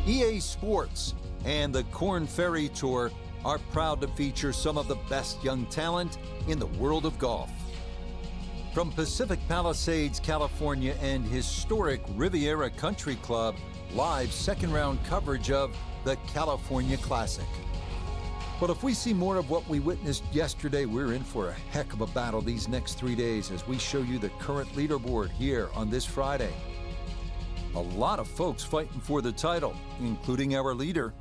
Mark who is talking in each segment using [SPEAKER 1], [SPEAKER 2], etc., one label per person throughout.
[SPEAKER 1] EA Sports and the Korn Ferry Tour are proud to feature some of the best young talent in the world of golf. From Pacific Palisades, California and historic Riviera Country Club, live second round coverage of the California Classic. But if we see more of what we witnessed yesterday, we're in for a heck of a battle these next 3 days as we show you the current leaderboard here on this Friday. A lot of folks fighting for the title, including our leader.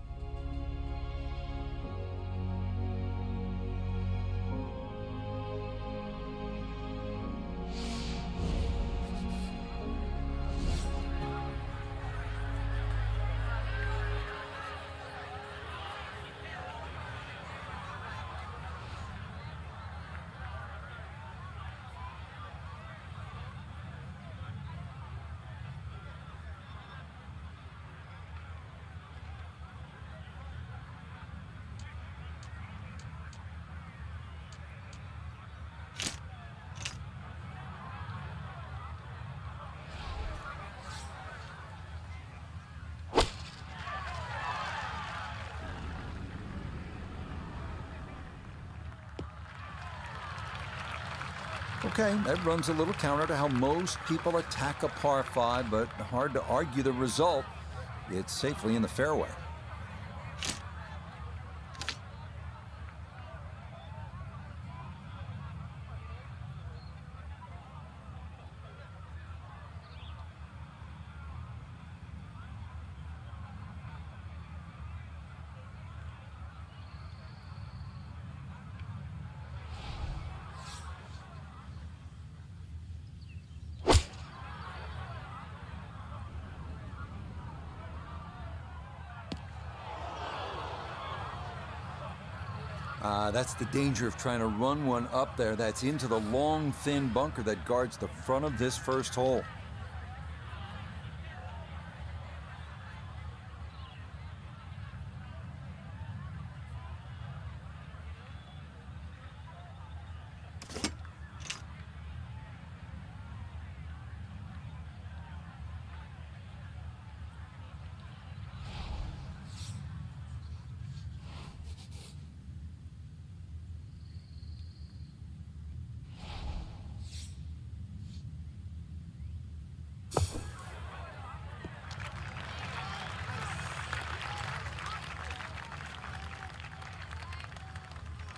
[SPEAKER 1] Okay, that runs a little counter to how most people attack a par 5, but hard to argue the result. It's safely in the fairway. That's the danger of trying to run one up there. That's into the long, thin bunker that guards the front of this first hole.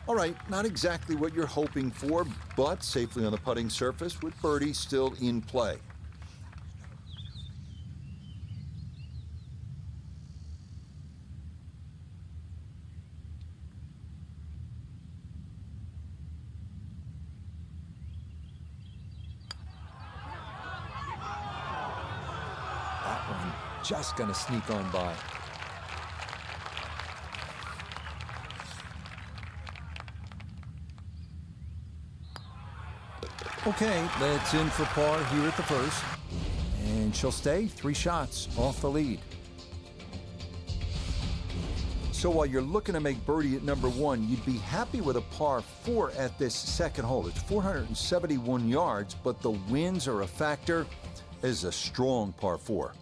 [SPEAKER 1] All right, not exactly what you're hoping for, but safely on the putting surface with birdie still in play. That one just gonna sneak on by. Okay, that's in for par here at the first. And she'll stay 3 shots off the lead. So while you're looking to make birdie at number 1, you'd be happy with a par 4 at this second hole. It's 471 yards, but the winds are a factor. It is a strong par 4.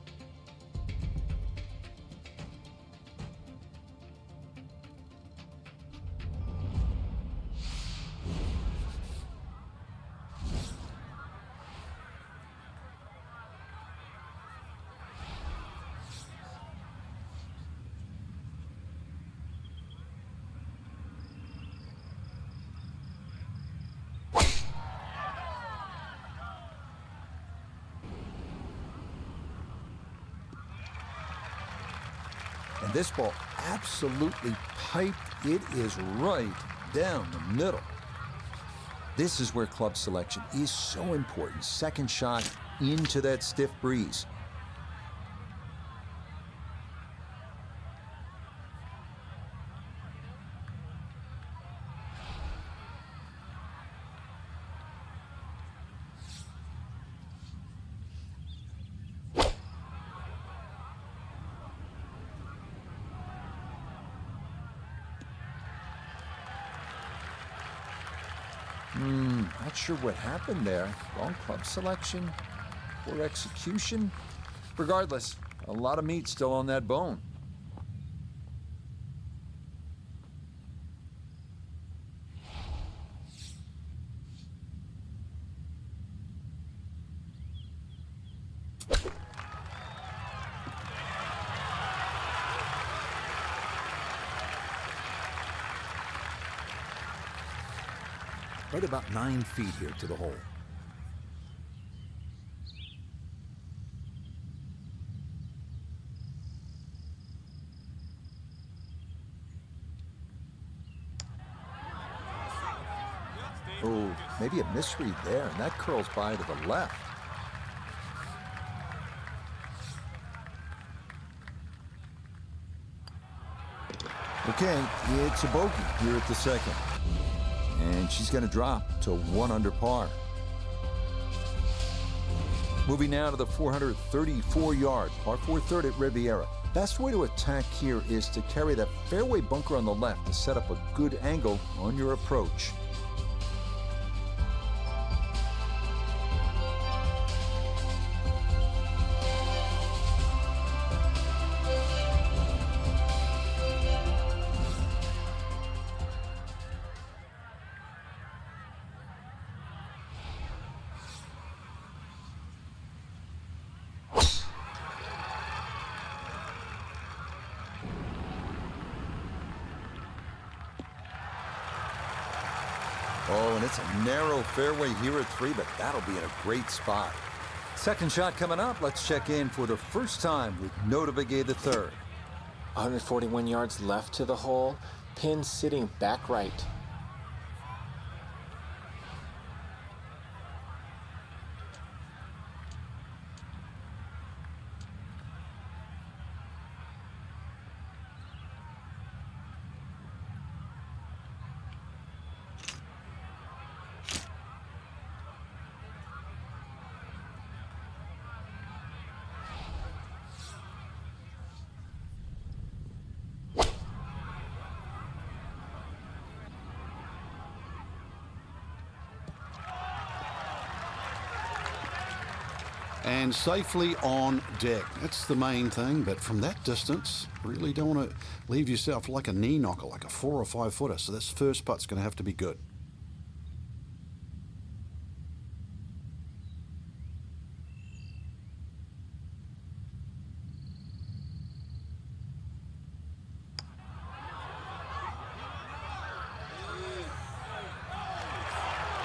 [SPEAKER 1] And this ball absolutely piped. It is right down the middle. This is where club selection is so important. Second shot into that stiff breeze. Not sure what happened there. Wrong club selection, poor execution. Regardless, a lot of meat still on that bone.
[SPEAKER 2] right about 9 feet here to the hole.
[SPEAKER 1] Oh, maybe a misread there, and that curls by to the left. Okay, it's a bogey here at the second. And she's going to drop to 1 under par. Moving now to the 434-yard par 4 third at Riviera. Best way to attack here is to carry that fairway bunker on the left to set up a good angle on your approach. Oh, and it's a narrow fairway here at 3, but that'll be in a great spot. Second shot coming up. Let's check in for the first time with Notavigay the third.
[SPEAKER 3] 141 yards left to the hole. Pin sitting back right.
[SPEAKER 4] And safely on deck. That's the main thing, but from that distance, really don't want to leave yourself like a knee knocker, like a 4 or 5 footer. So this first putt's going to have to be good.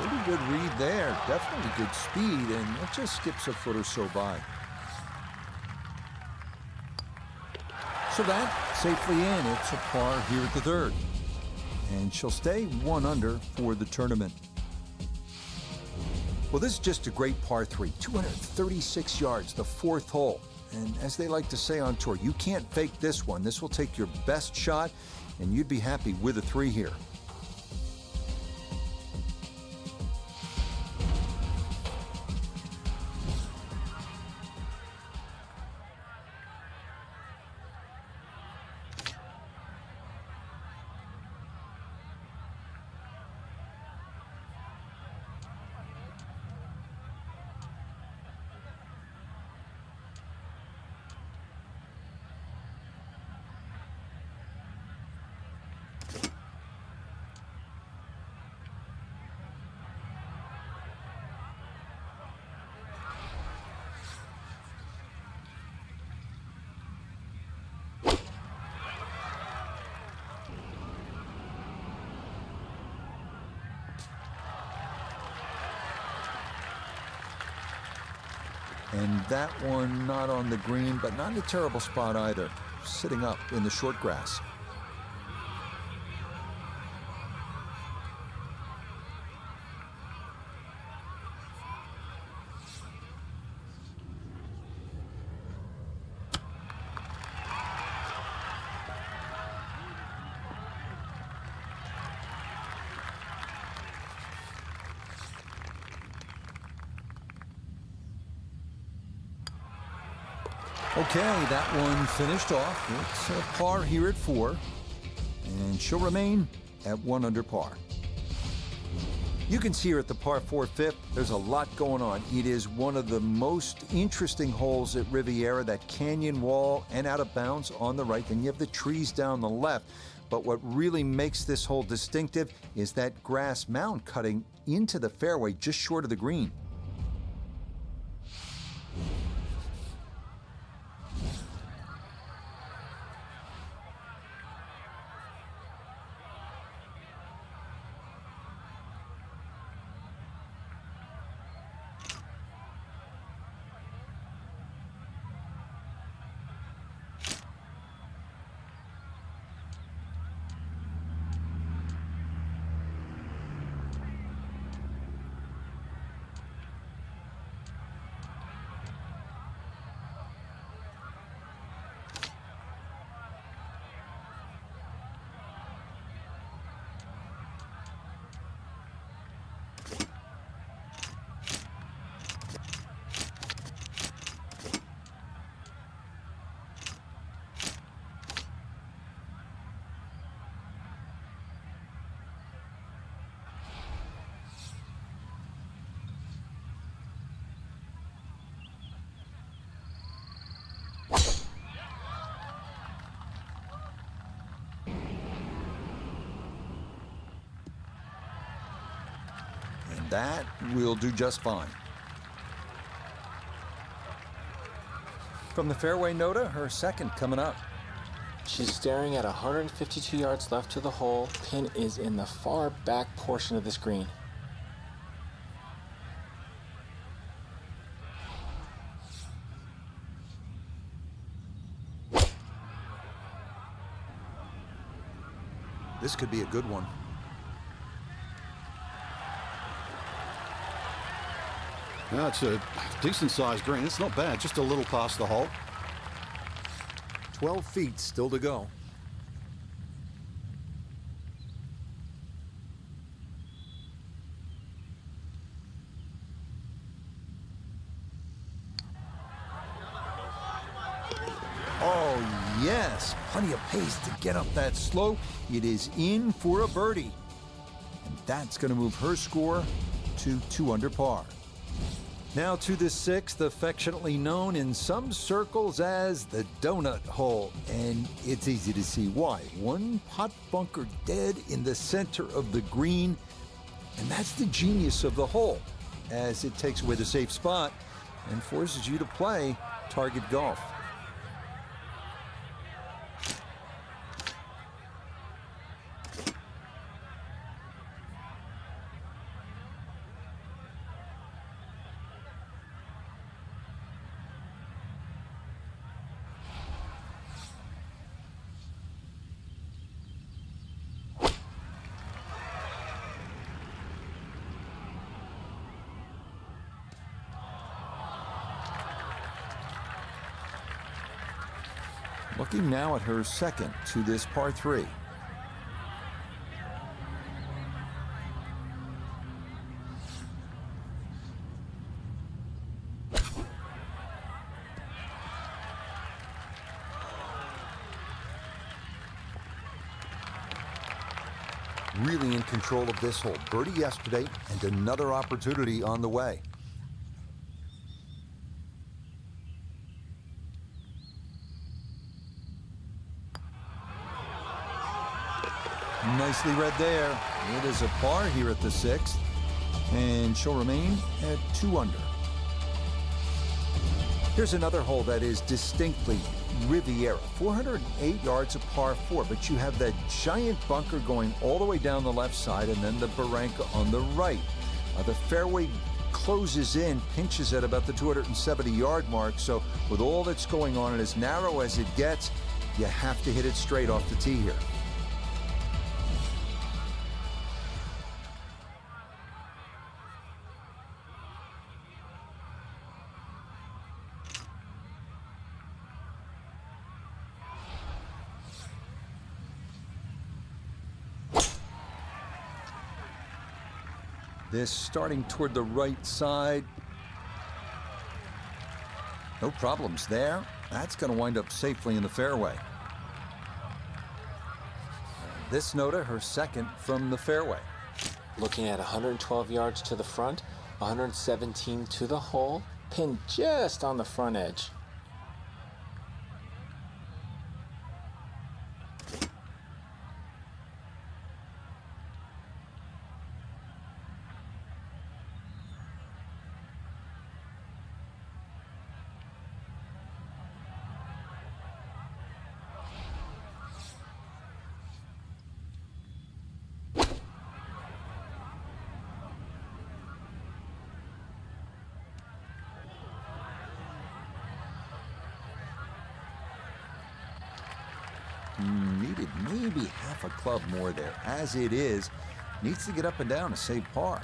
[SPEAKER 1] Pretty good read there. Definitely good speed, and it just skips a foot or so by. So that safely in. It's a par here at the third. And she'll stay 1 under for the tournament. Well, this is just a great par 3. 236 yards, the 4th hole. And as they like to say on tour, you can't fake this one. This will take your best shot, and you'd be happy with a 3 here. And that one not on the green, but not in a terrible spot either. Sitting up in the short grass. Okay, that one finished off. It's a par here at 4, and she'll remain at 1 under par. You can see her at the par 4 fifth. There's a lot going on. It is one of the most interesting holes at Riviera, that canyon wall and out of bounds on the right. Then you have the trees down the left. But what really makes this hole distinctive is that grass mound cutting into the fairway just short of the green. That will do just fine. From the fairway, Nota, her second coming up.
[SPEAKER 3] She's staring at 152 yards left to the hole. Pin is in the far back portion of this green.
[SPEAKER 1] This could be a good one.
[SPEAKER 4] No, it's a decent-sized green. It's not bad, just a little past the hole.
[SPEAKER 2] 12 feet still to go.
[SPEAKER 1] Oh, yes. Plenty of pace to get up that slope. It is in for a birdie. And that's going to move her score to 2 under par. Now to the 6th, affectionately known in some circles as the donut hole. And it's easy to see why. One pot bunker dead in the center of the green. And that's the genius of the hole, as it takes away the safe spot and forces you to play target golf. Looking now at her second to this par 3. Really in control of this hole. Birdie yesterday and another opportunity on the way. Nicely read there. It is a par here at the 6th, and she'll remain at 2 under. Here's another hole that is distinctly Riviera. 408 yards of par 4, but you have that giant bunker going all the way down the left side and then the barranca on the right. The fairway closes in, pinches at about the 270-yard mark, so with all that's going on and as narrow as it gets, you have to hit it straight off the tee here. This starting toward the right side. No problems there. That's going to wind up safely in the fairway. This Nota, her second from the fairway.
[SPEAKER 3] Looking at 112 yards to the front, 117 to the hole, pin just on the front edge.
[SPEAKER 1] Needed maybe half a club more there. As it is, needs to get up and down to save par.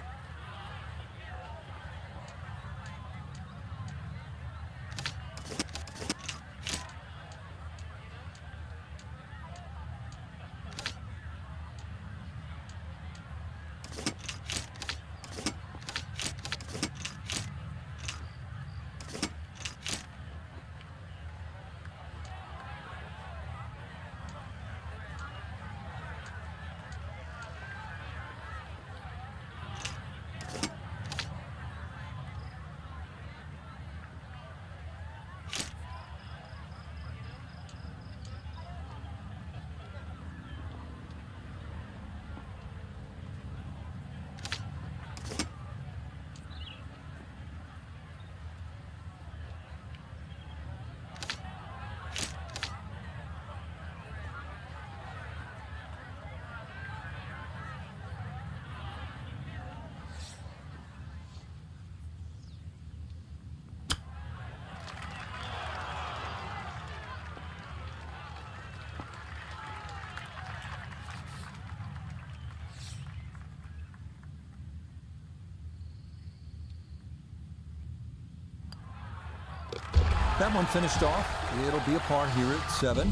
[SPEAKER 1] That one finished off. It'll be a par here at 7.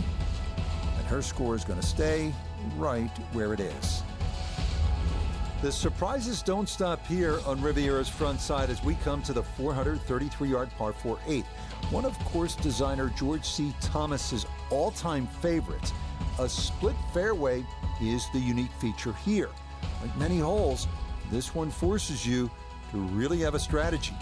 [SPEAKER 1] And her score is going to stay right where it is. The surprises don't stop here on Riviera's front side as we come to the 433-yard par 4-8. One of course designer George C. Thomas's all-time favorites. A split fairway is the unique feature here. Like many holes, this one forces you to really have a strategy.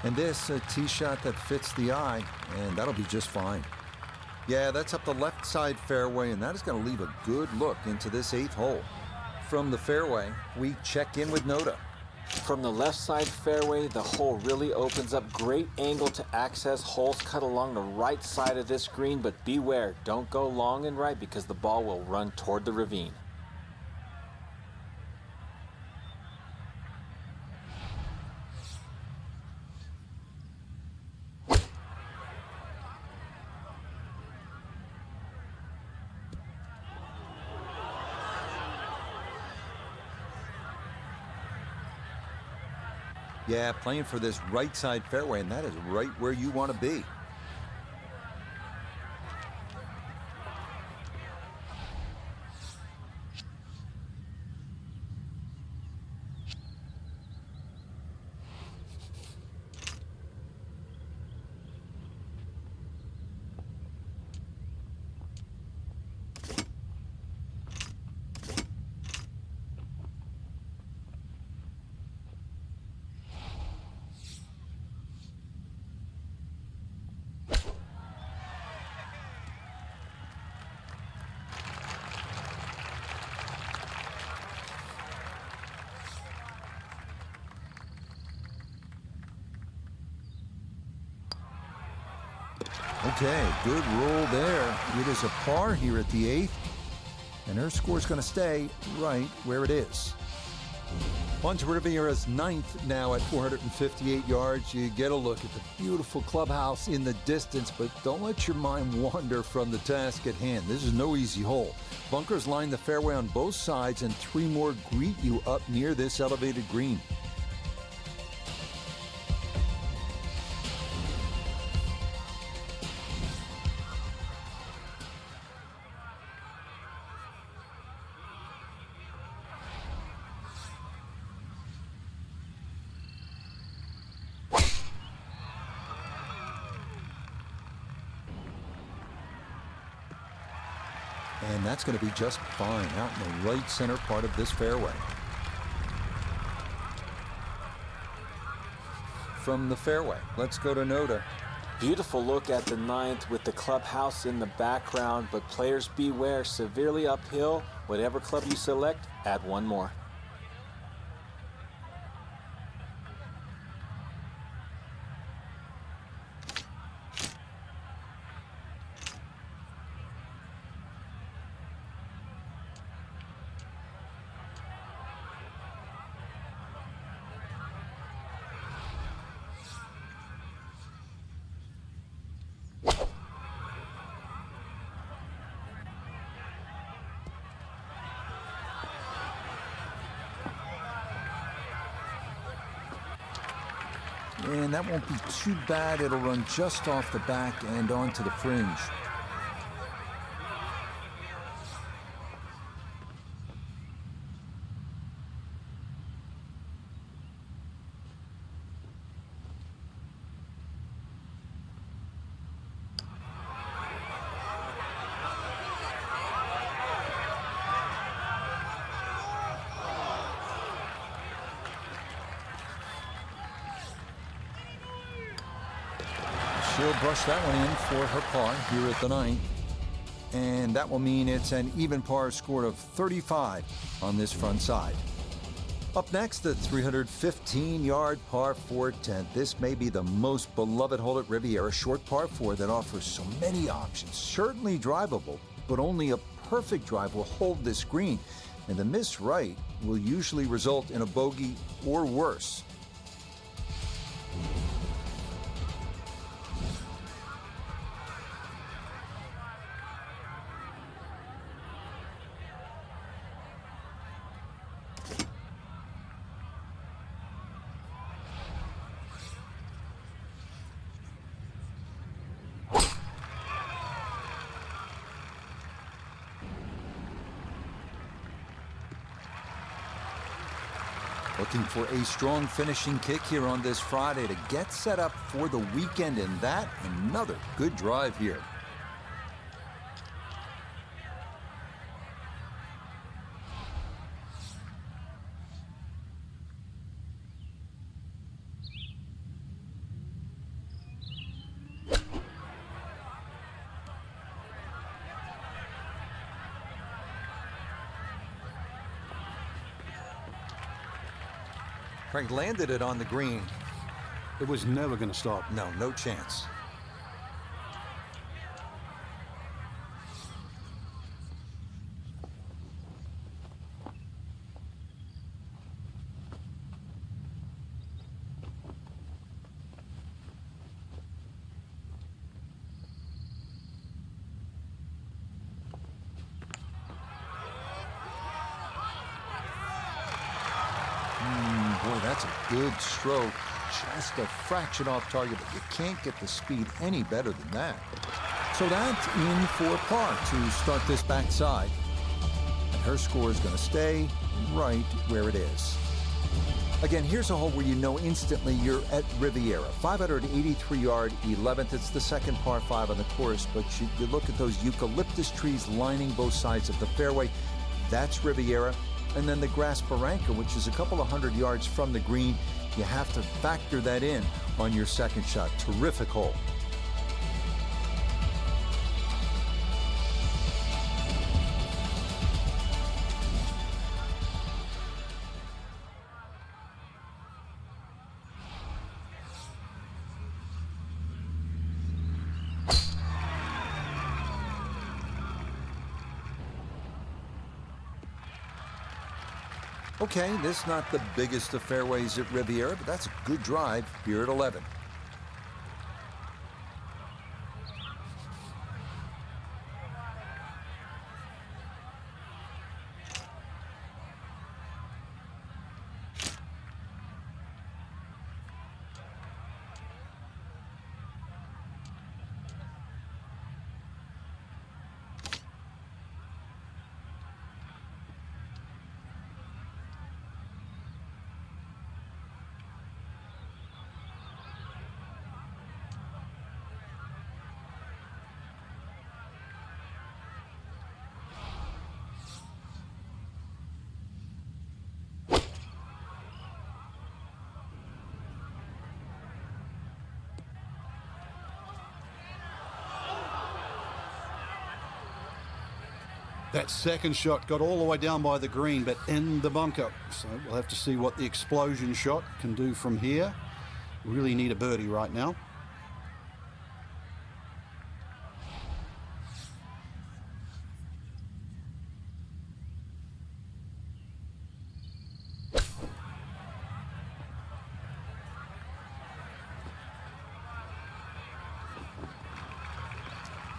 [SPEAKER 1] And this, a tee shot that fits the eye, and that'll be just fine. Yeah, that's up the left side fairway, and that is going to leave a good look into this 8th hole. From the fairway, we check in with Noda.
[SPEAKER 3] From the left side fairway, the hole really opens up. Great angle to access. Holes cut along the right side of this green, but beware, don't go long and right because the ball will run toward the ravine.
[SPEAKER 1] Yeah, playing for this right side fairway, and that is right where you want to be. Okay, good roll there. It is a par here at the 8th, and her score is going to stay right where it is. On to Riviera's 9th now at 458 yards. You get a look at the beautiful clubhouse in the distance, but don't let your mind wander from the task at hand. This is no easy hole. Bunkers line the fairway on both sides, and 3 more greet you up near this elevated green. And that's going to be just fine out in the right center part of this fairway. From the fairway, let's go to Noda.
[SPEAKER 3] Beautiful look at the 9th with the clubhouse in the background, but players beware, severely uphill. Whatever club you select, add 1 more.
[SPEAKER 1] And that won't be too bad. It'll run just off the back and onto the fringe. She'll brush that one in for her par here at the 9th. And that will mean it's an even par score of 35 on this front side. Up next, the 315-yard par 4 10th. This may be the most beloved hole at Riviera, short par 4 that offers so many options. Certainly drivable, but only a perfect drive will hold this green, and the miss right will usually result in a bogey or worse. Looking for a strong finishing kick here on this Friday to get set up for the weekend, and that another good drive here. Frank landed it on the green.
[SPEAKER 4] It was never going to stop.
[SPEAKER 1] No, no chance. Boy, that's a good stroke. Just a fraction off target, but you can't get the speed any better than that. So that's in for par to start this backside. And her score is going to stay right where it is. Again, here's a hole where you know instantly you're at Riviera. 583-yard 11th. It's the second par 5 on the course, but you look at those eucalyptus trees lining both sides of the fairway. That's Riviera. And then the grass barranca, which is a couple of hundred yards from the green. You have to factor that in on your second shot. Terrific hole. Okay, this is not the biggest of fairways at Riviera, but that's a good drive here at 11.
[SPEAKER 4] That second shot got all the way down by the green, but in the bunker. So we'll have to see what the explosion shot can do from here. Really need a birdie right now.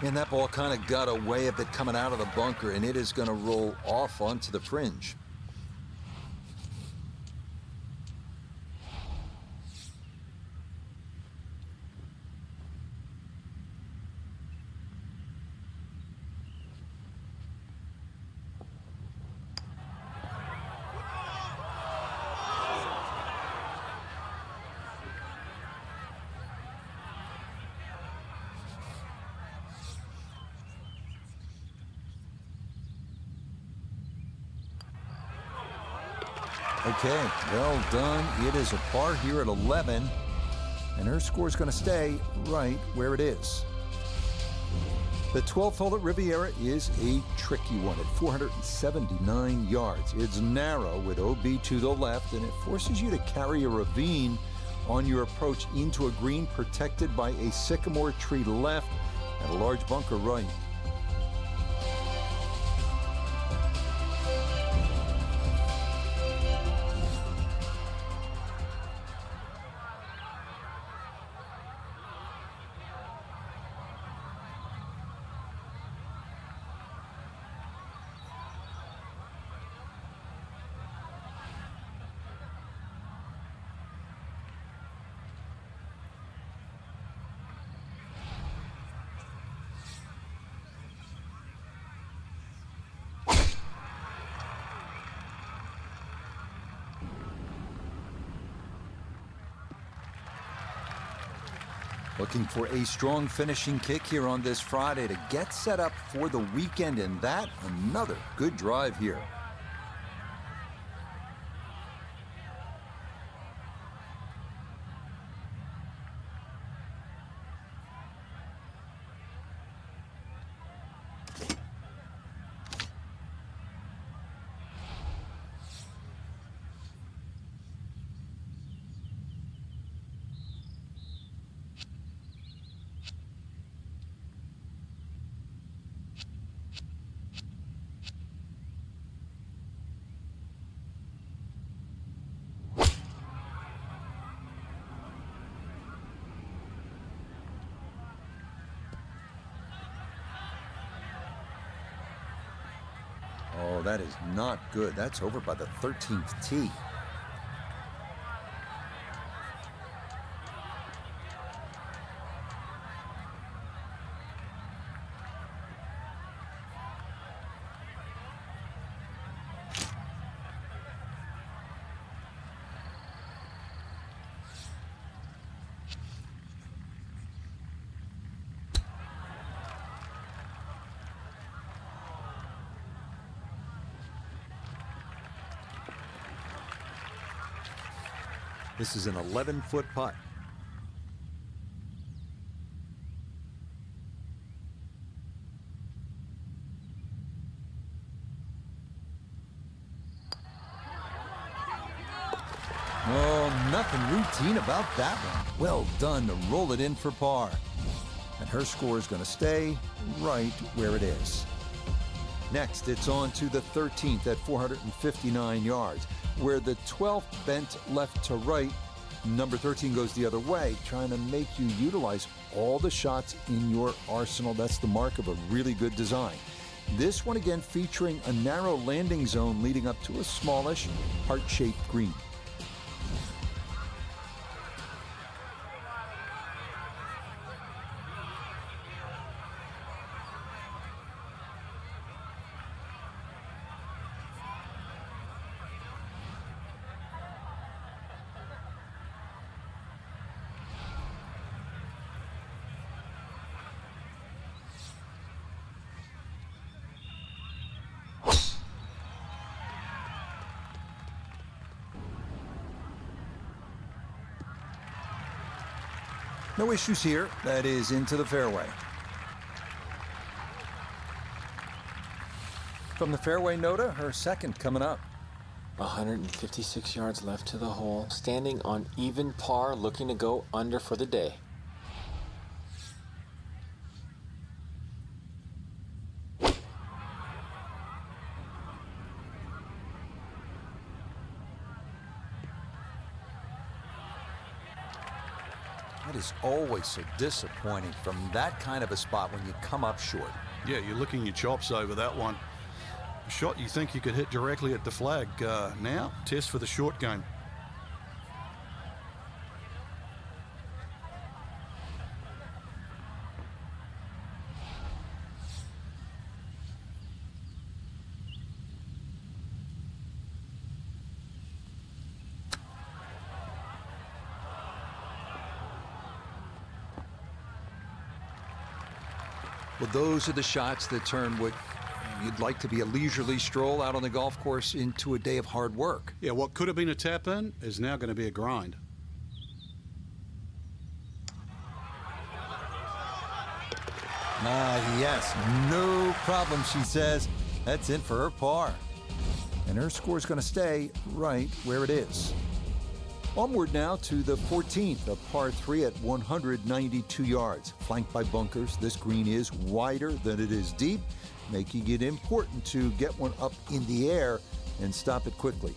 [SPEAKER 1] And that ball kind of got away a bit coming out of the bunker, and it is going to roll off onto the fringe. Okay, well done. It is a par here at 11, and her score is going to stay right where it is. The 12th hole at Riviera is a tricky one at 479 yards. It's narrow with OB to the left, and it forces you to carry a ravine on your approach into a green protected by a sycamore tree left and a large bunker right. Looking for a strong finishing kick here on this Friday to get set up for the weekend, and that another good drive here. Oh, that is not good. That's over by the 13th tee. This is an 11-foot putt. Oh, nothing routine about that one. Well done to roll it in for par. And her score is going to stay right where it is. Next, it's on to the 13th at 459 yards, where the 12th bent left to right. Number 13 goes the other way, trying to make you utilize all the shots in your arsenal. That's the mark of a really good design. This one again featuring a narrow landing zone leading up to a smallish, heart-shaped green. No issues here. That is into the fairway. From the fairway, Nota, her second coming up.
[SPEAKER 3] 156 yards left to the hole. Standing on even par, looking to go under for the day.
[SPEAKER 1] That is always so disappointing from that kind of a spot when you come up short.
[SPEAKER 4] Yeah, you're licking your chops over that one. A shot you think you could hit directly at the flag. Now, test for the short game.
[SPEAKER 1] Well, those are the shots that turn what you'd like to be a leisurely stroll out on the golf course into a day of hard work.
[SPEAKER 4] Yeah, what could have been a tap in is now going to be a grind.
[SPEAKER 1] Yes, no problem, she says. That's in for her par. And her score's going to stay right where it is. Onward now to the 14th, a par 3 at 192 yards. Flanked by bunkers, this green is wider than it is deep, making it important to get one up in the air and stop it quickly.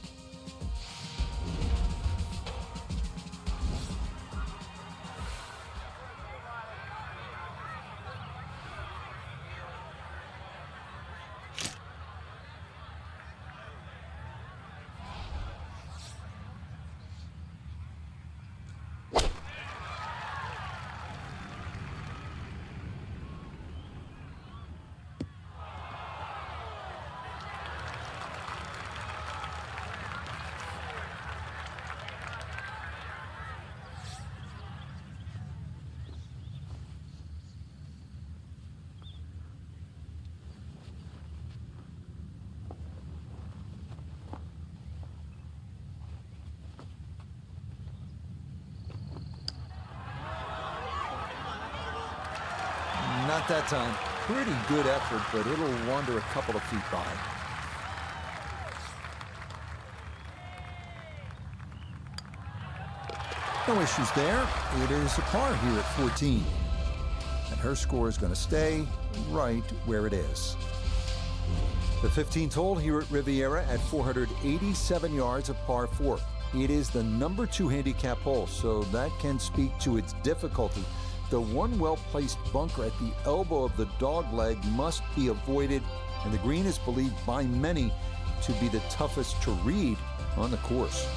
[SPEAKER 1] Not that time. Pretty good effort, but it'll wander a couple of feet by. No issues there. It is a par here at 14. And her score is going to stay right where it is. The 15th hole here at Riviera at 487 yards of par 4. It is the number 2 handicap hole, so that can speak to its difficulty. The one well-placed bunker at the elbow of the dogleg must be avoided, and the green is believed by many to be the toughest to read on the course.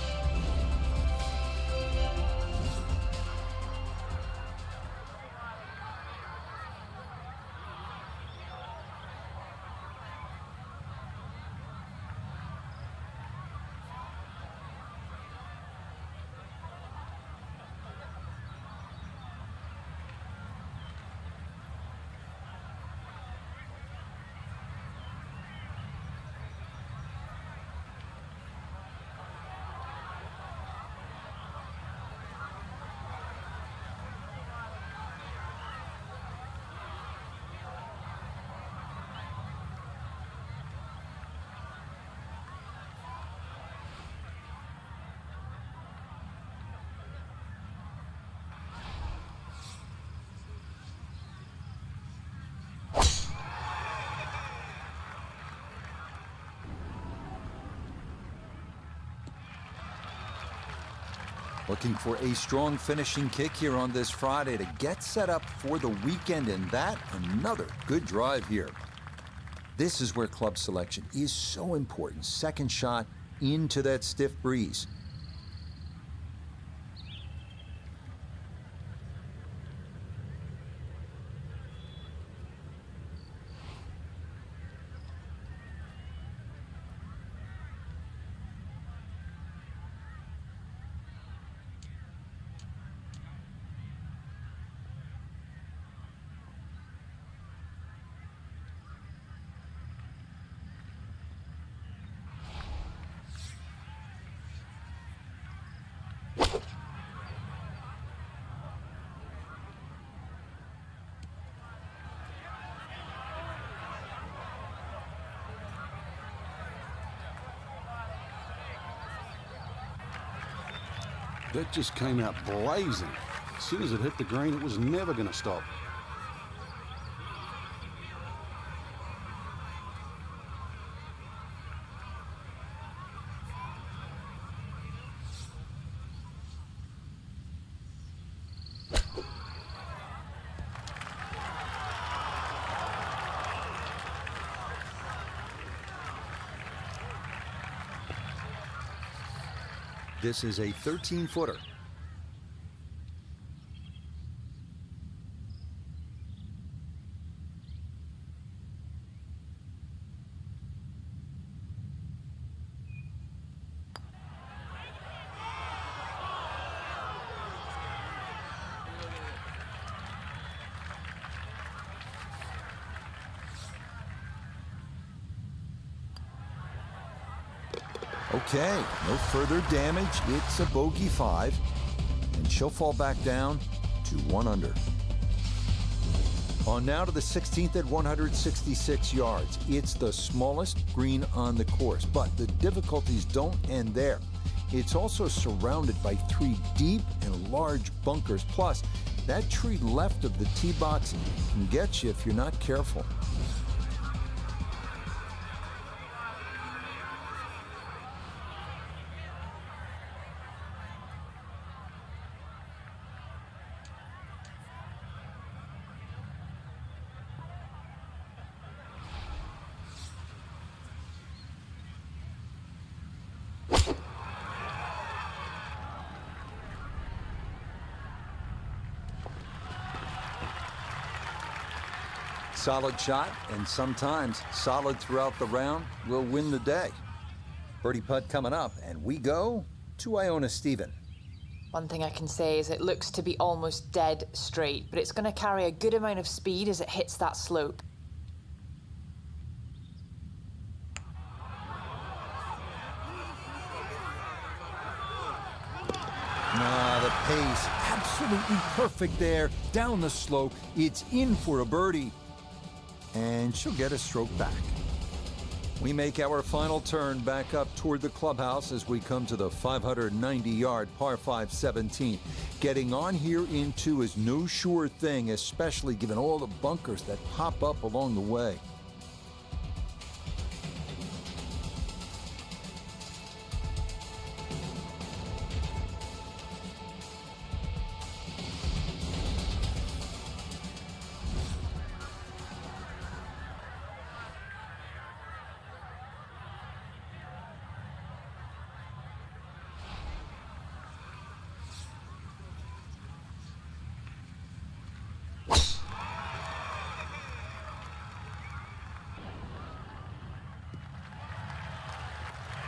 [SPEAKER 1] Looking for a strong finishing kick here on this Friday to get set up for the weekend, and that another good drive here. This is where club selection is so important. Second shot into that stiff breeze.
[SPEAKER 4] That just came out blazing. As soon as it hit the green, it was never going to stop.
[SPEAKER 1] This is a 13-footer. Okay, no further damage. It's a bogey 5, and she'll fall back down to 1 under. On now to the 16th at 166 yards. It's the smallest green on the course, but the difficulties don't end there. It's also surrounded by 3 deep and large bunkers. Plus, that tree left of the tee box can get you if you're not careful. Solid shot, and sometimes solid throughout the round, will win the day. Birdie putt coming up, and we go to Iona Stephen.
[SPEAKER 5] One thing I can say is it looks to be almost dead straight, but it's going to carry a good amount of speed as it hits that slope.
[SPEAKER 1] The pace, absolutely perfect there. Down the slope, it's in for a birdie. And she'll get a stroke back. We make our final turn back up toward the clubhouse as we come to the 590-yard par 5 17. Getting on here in 2 is no sure thing, especially given all the bunkers that pop up along the way.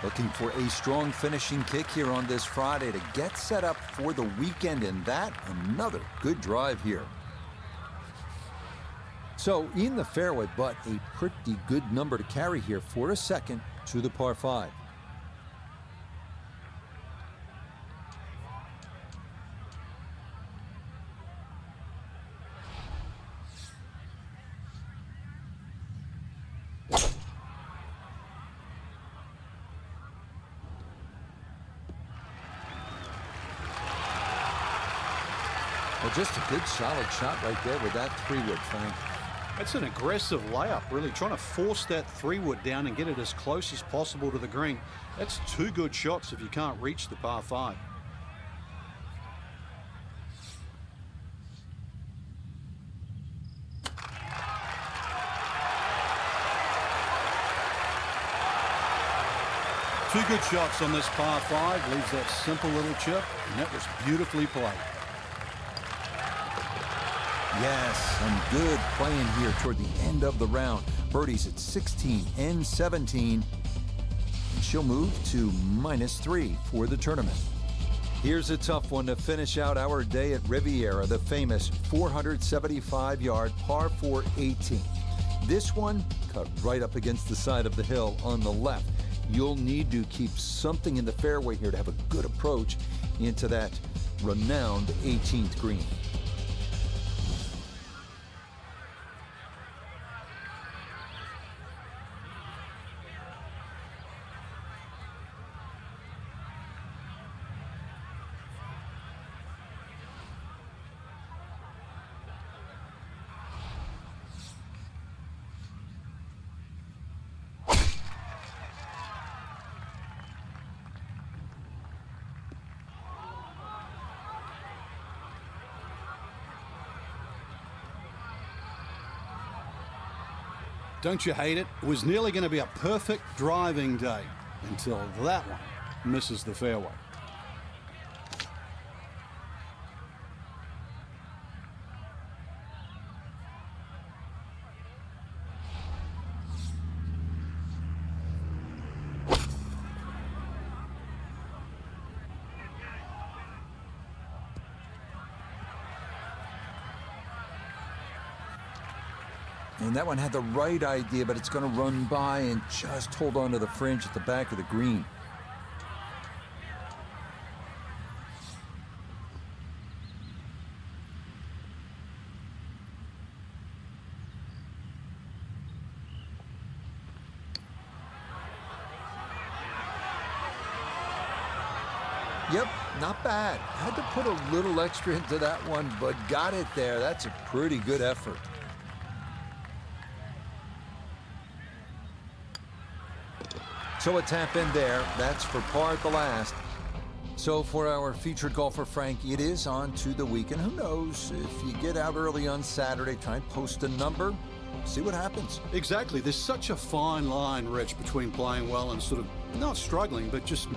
[SPEAKER 1] Looking for a strong finishing kick here on this Friday to get set up for the weekend, and that another good drive here. So in the fairway, but a pretty good number to carry here for a second to the par 5. Well, just a good solid shot right there with that 3-wood, Frank.
[SPEAKER 4] That's an aggressive layup, really trying to force that 3-wood down and get it as close as possible to the green. That's 2 good shots if you can't reach the par 5. Two good shots on this par 5, leaves that simple little chip, and that was beautifully played.
[SPEAKER 1] Yes, and good playing here toward the end of the round. Birdies at 16 and 17. And she'll move to -3 for the tournament. Here's a tough one to finish out our day at Riviera, the famous 475-yard par 4 18. This one cut right up against the side of the hill on the left. You'll need to keep something in the fairway here to have a good approach into that renowned 18th green.
[SPEAKER 4] Don't you hate it? It was nearly going to be a perfect driving day until that one misses the fairway.
[SPEAKER 1] And that one had the right idea, but it's going to run by and just hold on to the fringe at the back of the green. Yep, not bad. Had to put a little extra into that one, but got it there. That's a pretty good effort. So a tap in there. That's for par at the last. So for our featured golfer, Frank, it is on to the weekend. Who knows? If you get out early on Saturday, try and post a number, see what happens.
[SPEAKER 4] Exactly. There's such a fine line, Rich, between playing well and sort of not struggling, but just